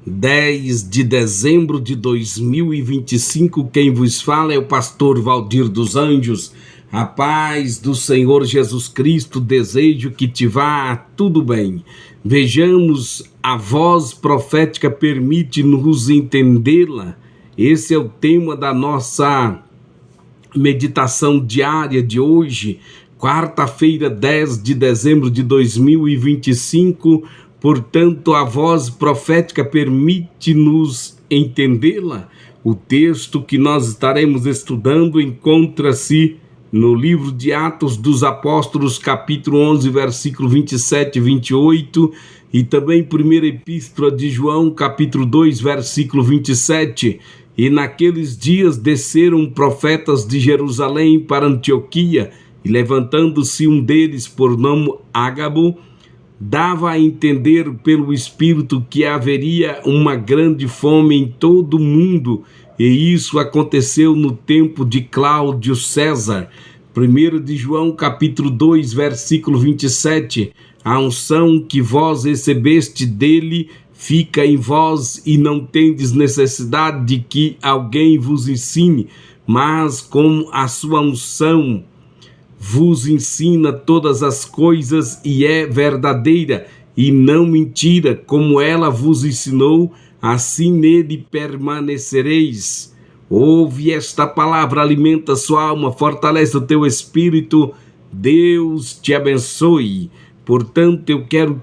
10 de dezembro de 2025, quem vos fala é o pastor Valdir dos Anjos. A paz do Senhor Jesus Cristo, desejo que te vá tudo bem. Vejamos, a voz profética permite-nos entendê-la. Esse é o tema da nossa meditação diária de hoje, quarta-feira, 10 de dezembro de 2025. Portanto, a voz profética permite-nos entendê-la. O texto que nós estaremos estudando encontra-se no livro de Atos dos Apóstolos, capítulo 11, versículo 27 e 28, e também primeira epístola de João, capítulo 2, versículo 27. E naqueles dias desceram profetas de Jerusalém para Antioquia, e levantando-se um deles por nome Ágabo, dava a entender pelo Espírito que haveria uma grande fome em todo o mundo, e isso aconteceu no tempo de Cláudio César. 1 de João, capítulo 2, versículo 27, a unção que vós recebeste dele fica em vós, e não tendes necessidade de que alguém vos ensine, mas com a sua unção vos ensina todas as coisas, e é verdadeira e não mentira, como ela vos ensinou, assim nele permanecereis. Ouve esta palavra, alimenta sua alma, fortalece o teu espírito. Deus te abençoe. Portanto, eu quero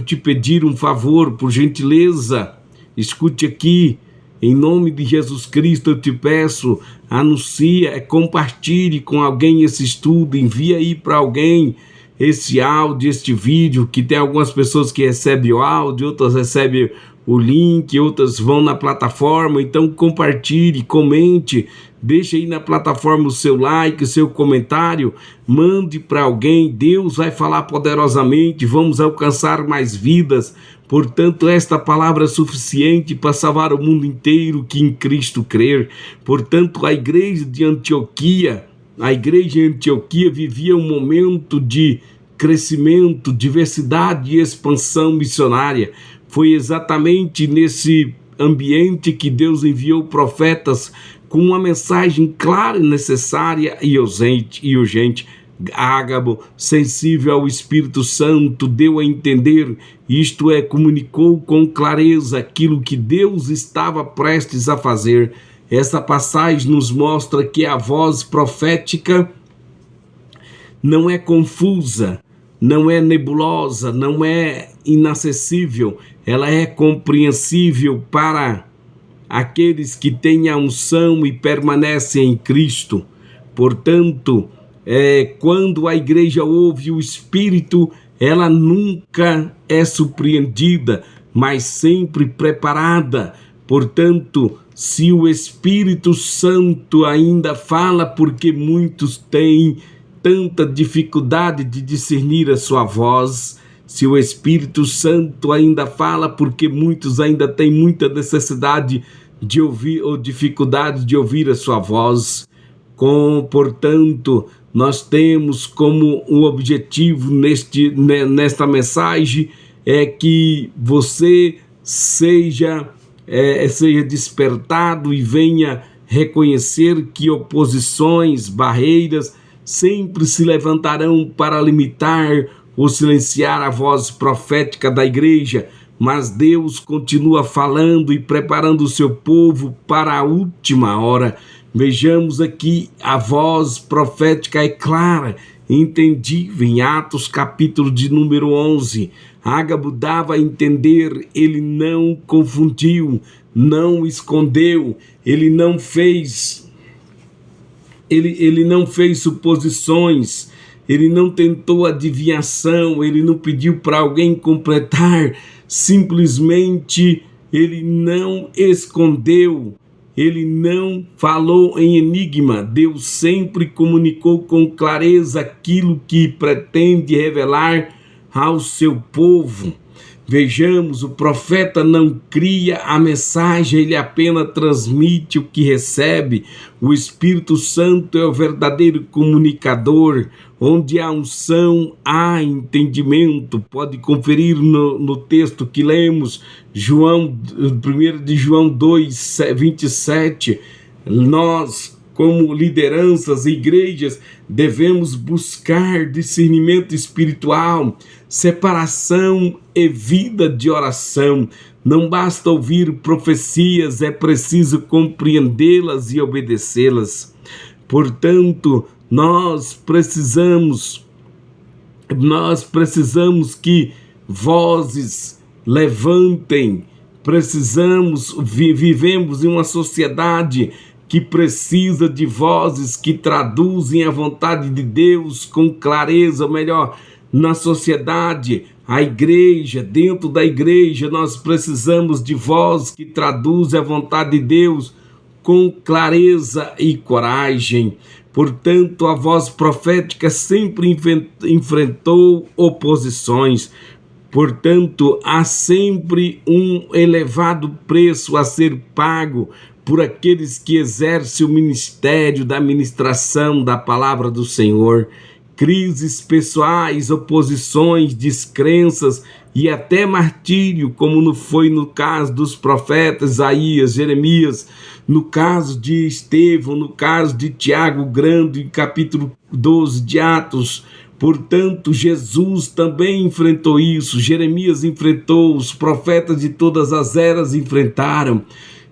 te pedir um favor, por gentileza, escute aqui. Em nome de Jesus Cristo eu te peço, anuncia, compartilhe com alguém esse estudo, envia aí para alguém esse áudio, este vídeo, que tem algumas pessoas que recebem o áudio, outras recebem o link, outras vão na plataforma. Então compartilhe, comente, deixa aí na plataforma o seu like, o seu comentário, mande para alguém. Deus vai falar poderosamente, vamos alcançar mais vidas. Portanto, esta palavra é suficiente para salvar o mundo inteiro que em Cristo crer. Portanto, a igreja em Antioquia vivia um momento de crescimento, diversidade e expansão missionária. Foi exatamente nesse ambiente que Deus enviou profetas com uma mensagem clara, necessária e urgente. Ágabo, sensível ao Espírito Santo, deu a entender, isto é, comunicou com clareza aquilo que Deus estava prestes a fazer. Essa passagem nos mostra que a voz profética não é confusa, não é nebulosa, não é inacessível, ela é compreensível para aqueles que têm a unção e permanecem em Cristo. Portanto, quando a igreja ouve o Espírito, ela nunca é surpreendida, mas sempre preparada. Portanto, se o Espírito Santo ainda fala, porque muitos têm tanta dificuldade de discernir a sua voz, se o Espírito Santo ainda fala, porque muitos ainda têm muita necessidade de ouvir ou dificuldade de ouvir a sua voz, portanto, nós temos como um objetivo nesta mensagem que você seja despertado e venha reconhecer que oposições, barreiras sempre se levantarão para limitar ou silenciar a voz profética da igreja, mas Deus continua falando e preparando o seu povo para a última hora. Vejamos aqui, a voz profética é clara, entendível. Em Atos, capítulo de número 11, Ágabo dava a entender, ele não confundiu, não escondeu, ele não fez suposições, ele não tentou adivinhação, ele não pediu para alguém completar, simplesmente ele não escondeu. Ele não falou em enigma. Deus sempre comunicou com clareza aquilo que pretende revelar ao seu povo. Vejamos, o profeta não cria a mensagem, ele apenas transmite o que recebe. O Espírito Santo é o verdadeiro comunicador. Onde há unção, há entendimento. Pode conferir no texto que lemos, 1 de João 2, 27. Nós, como lideranças, igrejas, devemos buscar discernimento espiritual, separação e vida de oração. Não basta ouvir profecias, é preciso compreendê-las e obedecê-las. Portanto, nós precisamos que vozes levantem. Vivemos em uma sociedade que precisa de vozes que traduzem a vontade de Deus com clareza. Ou melhor, na sociedade, a igreja, dentro da igreja, nós precisamos de vozes que traduzem a vontade de Deus com clareza e coragem. Portanto, a voz profética sempre enfrentou oposições. Portanto, há sempre um elevado preço a ser pago por aqueles que exercem o ministério da ministração da palavra do Senhor. Crises pessoais, oposições, descrenças e até martírio, como foi no caso dos profetas Isaías, Jeremias, no caso de Estevão, no caso de Tiago Grande, capítulo 12 de Atos. Portanto, Jesus também enfrentou isso, Jeremias enfrentou, os profetas de todas as eras enfrentaram.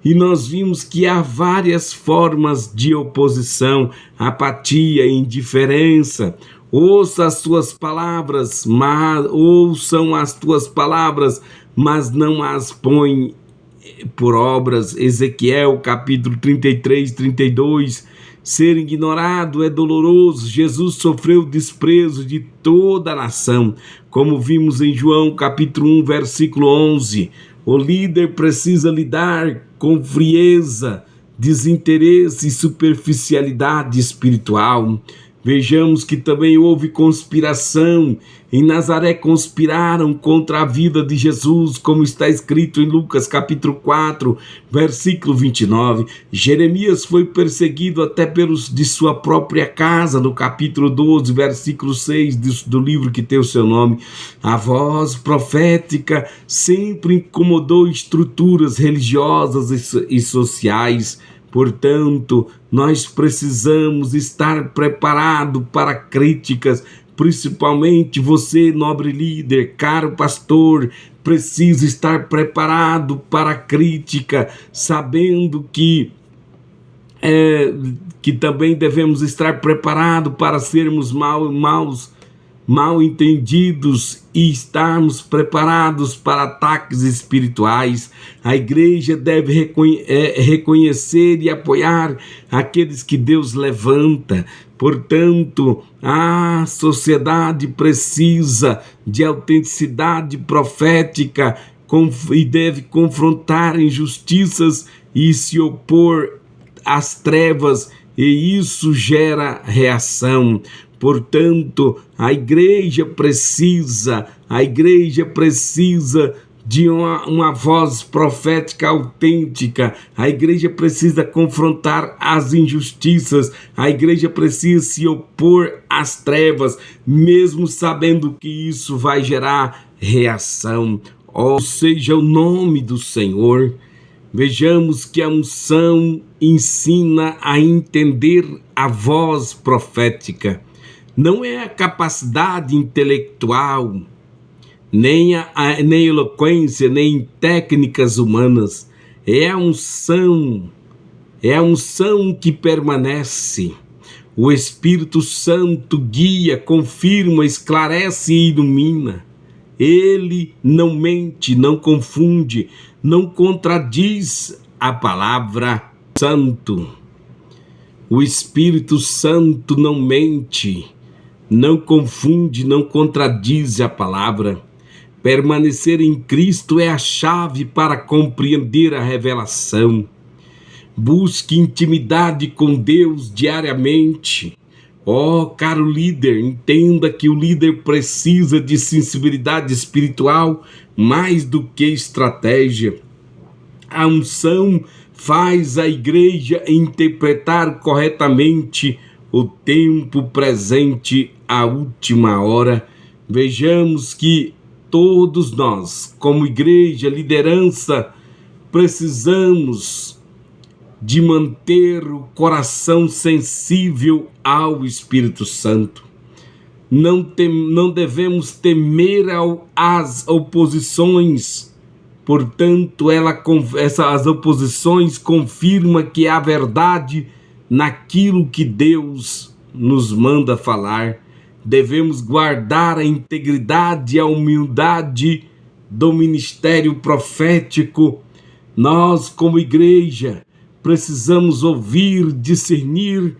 E nós vimos que há várias formas de oposição, apatia, indiferença. Ouçam as tuas palavras, mas não as põe por obras. Ezequiel capítulo 33, 32. Ser ignorado é doloroso. Jesus sofreu o desprezo de toda a nação, como vimos em João capítulo 1, versículo 11. O líder precisa lidar com frieza, desinteresse e superficialidade espiritual. Vejamos que também houve conspiração. Em Nazaré conspiraram contra a vida de Jesus, como está escrito em Lucas capítulo 4, versículo 29. Jeremias foi perseguido até pelos de sua própria casa, no capítulo 12, versículo 6 do livro que tem o seu nome. A voz profética sempre incomodou estruturas religiosas e sociais. Portanto, nós precisamos estar preparados para críticas, principalmente você, nobre líder, caro pastor, precisa estar preparado para crítica, sabendo que também devemos estar preparados para sermos mal entendidos e estarmos preparados para ataques espirituais. A igreja deve reconhecer e apoiar aqueles que Deus levanta. Portanto, a sociedade precisa de autenticidade profética e deve confrontar injustiças e se opor às trevas, e isso gera reação. Portanto, a igreja precisa de uma voz profética autêntica. A igreja precisa confrontar as injustiças. A igreja precisa se opor às trevas, mesmo sabendo que isso vai gerar reação. Ou seja, o nome do Senhor. Vejamos que a unção ensina a entender a voz profética. Não é a capacidade intelectual, nem eloquência, nem técnicas humanas. É a unção que permanece. O Espírito Santo guia, confirma, esclarece e ilumina. Ele não mente, não confunde, não contradiz a palavra santo. O Espírito Santo não mente, não confunde, não contradiz a palavra. Permanecer em Cristo é a chave para compreender a revelação. Busque intimidade com Deus diariamente. Ó, caro líder, entenda que o líder precisa de sensibilidade espiritual mais do que estratégia. A unção faz a igreja interpretar corretamente o tempo presente, a última hora. Vejamos que todos nós, como igreja, liderança, precisamos de manter o coração sensível ao Espírito Santo. Não devemos temer as oposições. Portanto, as oposições confirmam que há verdade naquilo que Deus nos manda falar. Devemos guardar a integridade e a humildade do ministério profético. Nós, como igreja, precisamos ouvir, discernir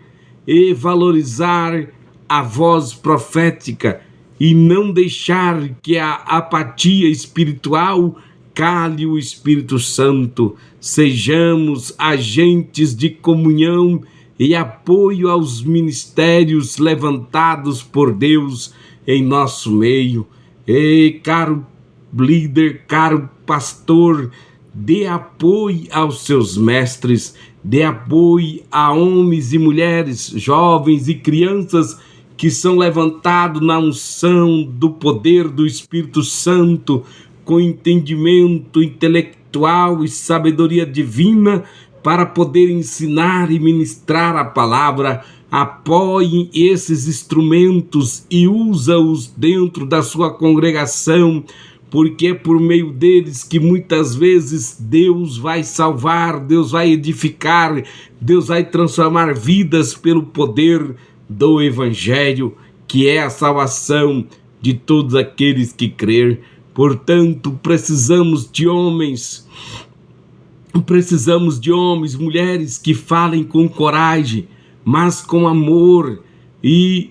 e valorizar a voz profética e não deixar que a apatia espiritual cale o Espírito Santo. Sejamos agentes de comunhão e apoio aos ministérios levantados por Deus em nosso meio. E caro líder, caro pastor, dê apoio aos seus mestres, dê apoio a homens e mulheres, jovens e crianças que são levantados na unção do poder do Espírito Santo, com entendimento intelectual e sabedoria divina, para poder ensinar e ministrar a palavra. Apoie esses instrumentos e usa-os dentro da sua congregação, porque é por meio deles que muitas vezes Deus vai salvar, Deus vai edificar, Deus vai transformar vidas pelo poder do Evangelho, que é a salvação de todos aqueles que crer. Portanto, precisamos de homens, mulheres que falem com coragem, mas com amor, e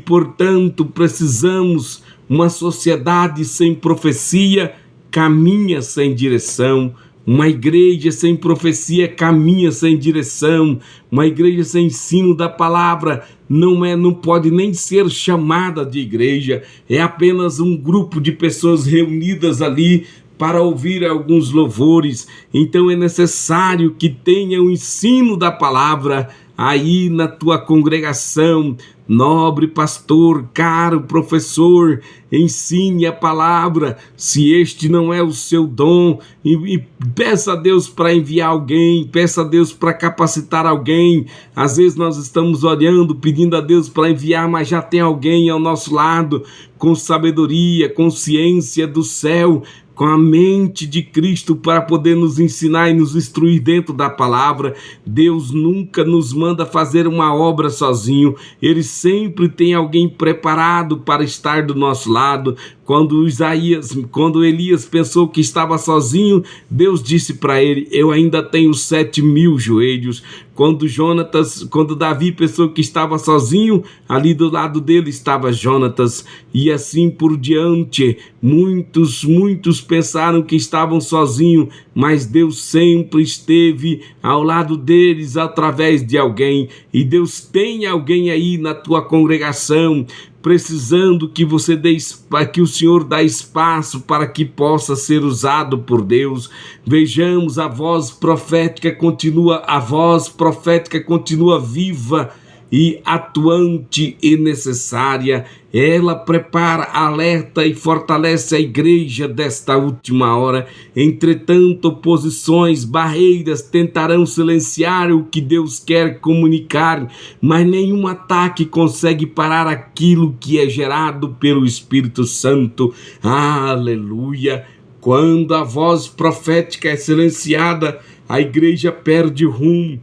portanto, precisamos. Uma sociedade sem profecia caminha sem direção. Uma igreja sem profecia caminha sem direção. Uma igreja sem ensino da palavra não pode nem ser chamada de igreja. É apenas um grupo de pessoas reunidas ali para ouvir alguns louvores. Então é necessário que tenha o ensino da palavra aí na tua congregação. Nobre pastor, caro professor, ensine a palavra. Se este não é o seu dom, e peça a Deus para enviar alguém, peça a Deus para capacitar alguém. Às vezes nós estamos olhando, pedindo a Deus para enviar, mas já tem alguém ao nosso lado, com sabedoria, com ciência do céu, com a mente de Cristo, para poder nos ensinar e nos instruir dentro da palavra. Deus nunca nos manda fazer uma obra sozinho. Ele sempre tem alguém preparado para estar do nosso lado. Quando Elias pensou que estava sozinho, Deus disse para ele: eu ainda tenho 7.000 joelhos. Quando Davi pensou que estava sozinho, ali do lado dele estava Jonatas, e assim por diante. Muitos pensaram que estavam sozinhos, mas Deus sempre esteve ao lado deles através de alguém. E Deus tem alguém aí na tua congregação, precisando que o Senhor dê espaço para que possa ser usado por Deus. Vejamos, a voz profética continua viva e atuante e necessária. Ela prepara, alerta e fortalece a igreja desta última hora. Entretanto, oposições, barreiras tentarão silenciar o que Deus quer comunicar, mas nenhum ataque consegue parar aquilo que é gerado pelo Espírito Santo. Aleluia! Quando a voz profética é silenciada, a igreja perde rumo.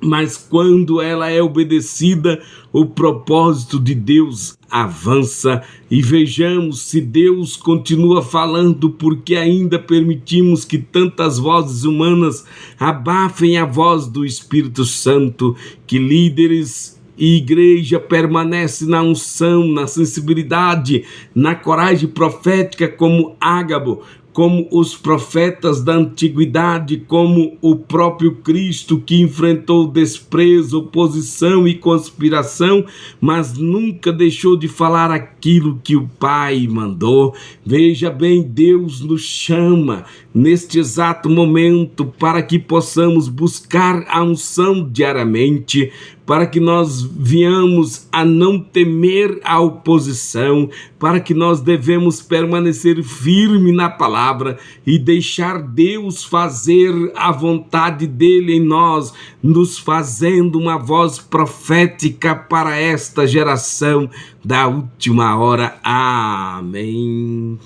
Mas quando ela é obedecida, o propósito de Deus avança. E vejamos se Deus continua falando, porque ainda permitimos que tantas vozes humanas abafem a voz do Espírito Santo. Que líderes e igreja permanece na unção, na sensibilidade, na coragem profética como Ágabo, como os profetas da antiguidade, como o próprio Cristo, que enfrentou desprezo, oposição e conspiração, mas nunca deixou de falar aquilo que o Pai mandou. Veja bem, Deus nos chama neste exato momento para que possamos buscar a unção diariamente, para que nós venhamos a não temer a oposição, para que nós devemos permanecer firme na palavra e deixar Deus fazer a vontade dele em nós, nos fazendo uma voz profética para esta geração da última hora. Amém.